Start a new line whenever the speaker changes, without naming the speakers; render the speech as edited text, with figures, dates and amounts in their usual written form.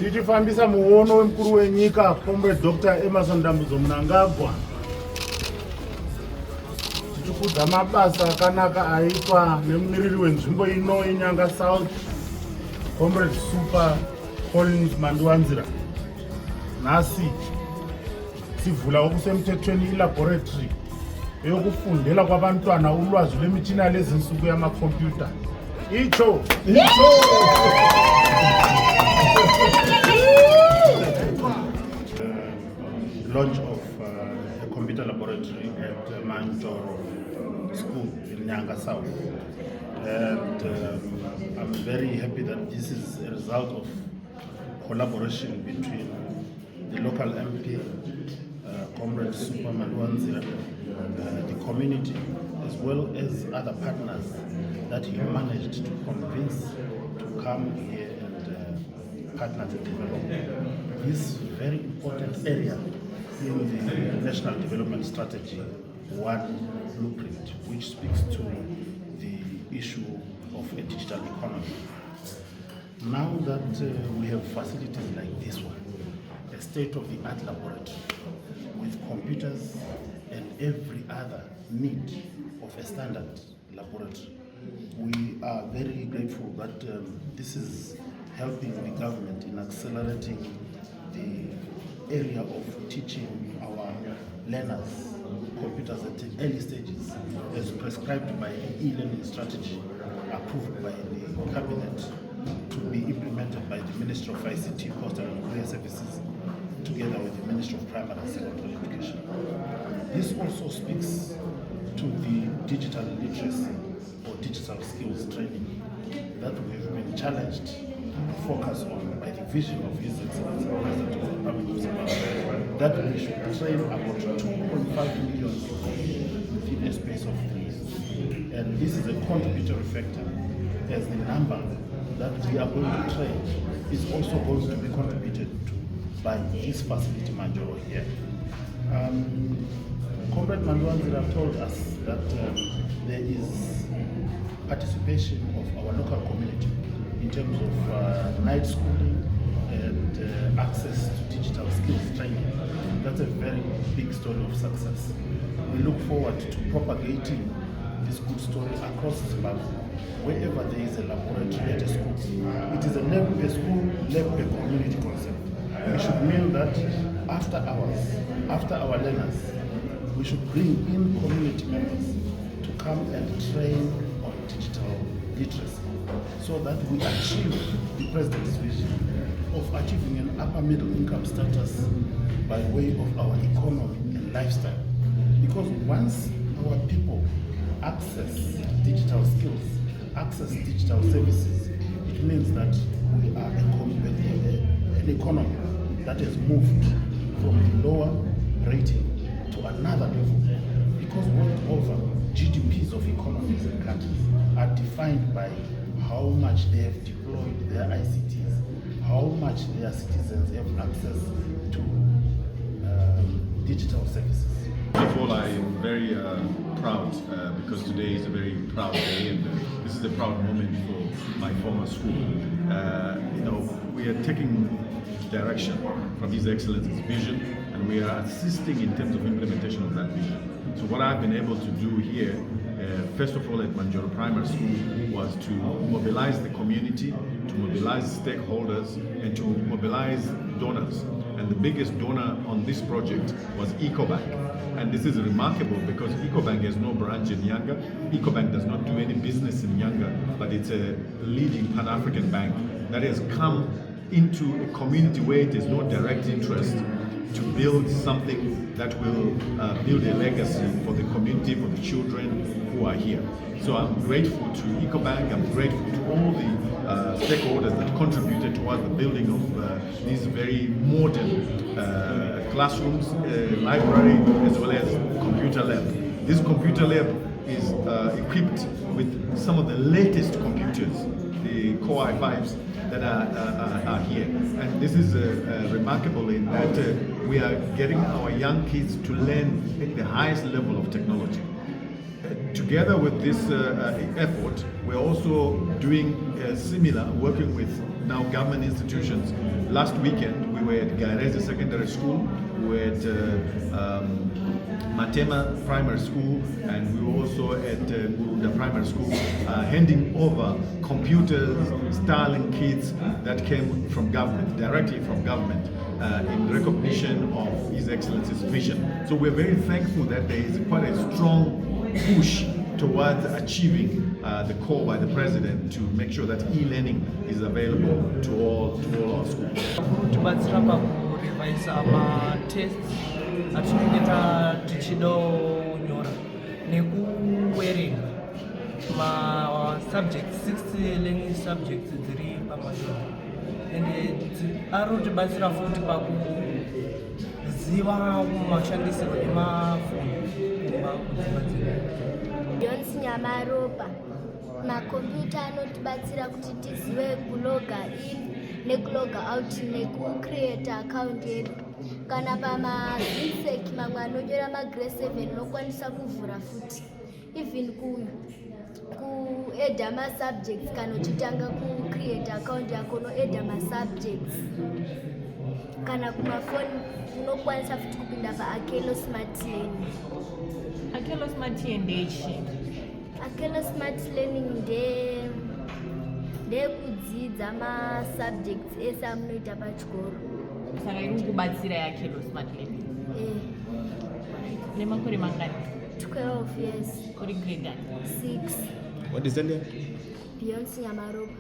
tichifambisa muono wemukuru wenyika Comrade Dr. Emmerson Dambudzo Mnangagwa, tichikudza mabasa akanaka aitwa nemumiriri wenzvimbo ino yeNyanga South Comrade Super Collins Mandiwanzira. Nhasi tivhulawo kusemthethweni ilaboratory yokufundela kwabantwana ulwazi lwemichina lezinsuku yamakompyuta. Icho launch of a computer laboratory at Manjoro School in Nyanga South, and I'm very happy that this is a result of collaboration between the local MP, Comrade Super Mandiwanzira, the community, as well as other partners that he managed to convince to come here and partner to develop this very important area in the National Development Strategy 1 blueprint, which speaks to the issue of a digital economy. Now that we have facilities like this one, a state-of-the-art laboratory with computers and every other need of a standard laboratory, we are very grateful that this is helping the government in accelerating the area of teaching our learners computers at the early stages, as prescribed by the e-learning strategy approved by the cabinet to be implemented by the Ministry of ICT, Postal and Courier Services, together with the Ministry of Primary and Secondary Education. This also speaks to the digital literacy or digital skills training that we've been challenged to focus on by the vision of His Excellency President of the Republic of Zimbabwe, that we should train about 2.5 million people within a space of 3 years. And this is a contributory factor, as the number that we are going to train is also going to be contributed to by this facility Manjoro here. Comrade Mandiwanzira told us that there is participation of our local community in terms of night schooling and access to digital skills training. That's a very big story of success. We look forward to propagating this good story across Zimbabwe. Wherever there is a laboratory at a school, it is a school lab per community concept. We should mean that after hours, after our learners, we should bring in community members to come and train on digital literacy, so that we achieve the President's vision of achieving an upper middle income status by way of our economy and lifestyle. Because once our people access digital skills, access digital services, it means that we are an economy that has moved from the lower rating to another level. Because moreover, GDPs of economies and countries are defined by how much they have deployed their ICTs, how much their citizens have access to digital services.
First of all, I am very proud because today is a very proud day, and this is a proud moment for my former school. We are taking direction from His Excellency's vision, and we are assisting in terms of implementation of that vision. So what I've been able to do here, first of all at Manjoro Primary School, was to mobilize the community, to mobilize stakeholders, and to mobilize donors. And the biggest donor on this project was Ecobank. And this is remarkable because Ecobank has no branch in Nyanga. Ecobank does not do any business in Nyanga, but it's a leading Pan-African bank that has come into a community where it has no direct interest to build something that will build a legacy for the community, for the children who are here. So I'm grateful to Ecobank, I'm grateful to all the stakeholders that contributed towards the building of these very modern classrooms, library, as well as computer lab. This computer lab is equipped with some of the latest computers the core i5s that are here. And this is remarkable in that we are getting our young kids to learn at the highest level of technology. Together with this effort, we're also doing similar, working with now government institutions. Last weekend, we were at Gairezi Secondary School, we were at Matema Primary School, and we were also at Gurunda Primary School, handing over computers, Starlink kits that came from government, directly from government, in recognition of His Excellency's vision. So we're very thankful that there is quite a strong push towards achieving the call by the president to make sure that e-learning is available to all our schools.
Tibatsira pakurevisa matests atinenge tichidonyora nekuwerenga subjects 6 learning subjects dziri pamadonho ende arotibatsira futi pakuziva mashandisirwo emafoni kudzimba dzedu.
Johnson Nyamaropa. Makombiyuta anotibatsira kuti tizive kuloga in nekuloga out nekucreate account yedu. Kana pamazinsec mamwe anonyora magrade 7 unokwanisa kuvhura futi. Even kuedha masubjects kana uchitanga kucreate account yako unoedha masubjects. Kana kumafoni unokwanisa futi kupinda paAkelo Smart Learning.
Akelo Smart ndechi?
Akelo Smart Learning ndekudzidza masubjects ese amunoita pachikoro.
Saka iri kubatsira yaKelo Smart Learning? Nemakore mangani?
12 years.
Uri grade
6.
What is that?
Beyonce Nyamaropa.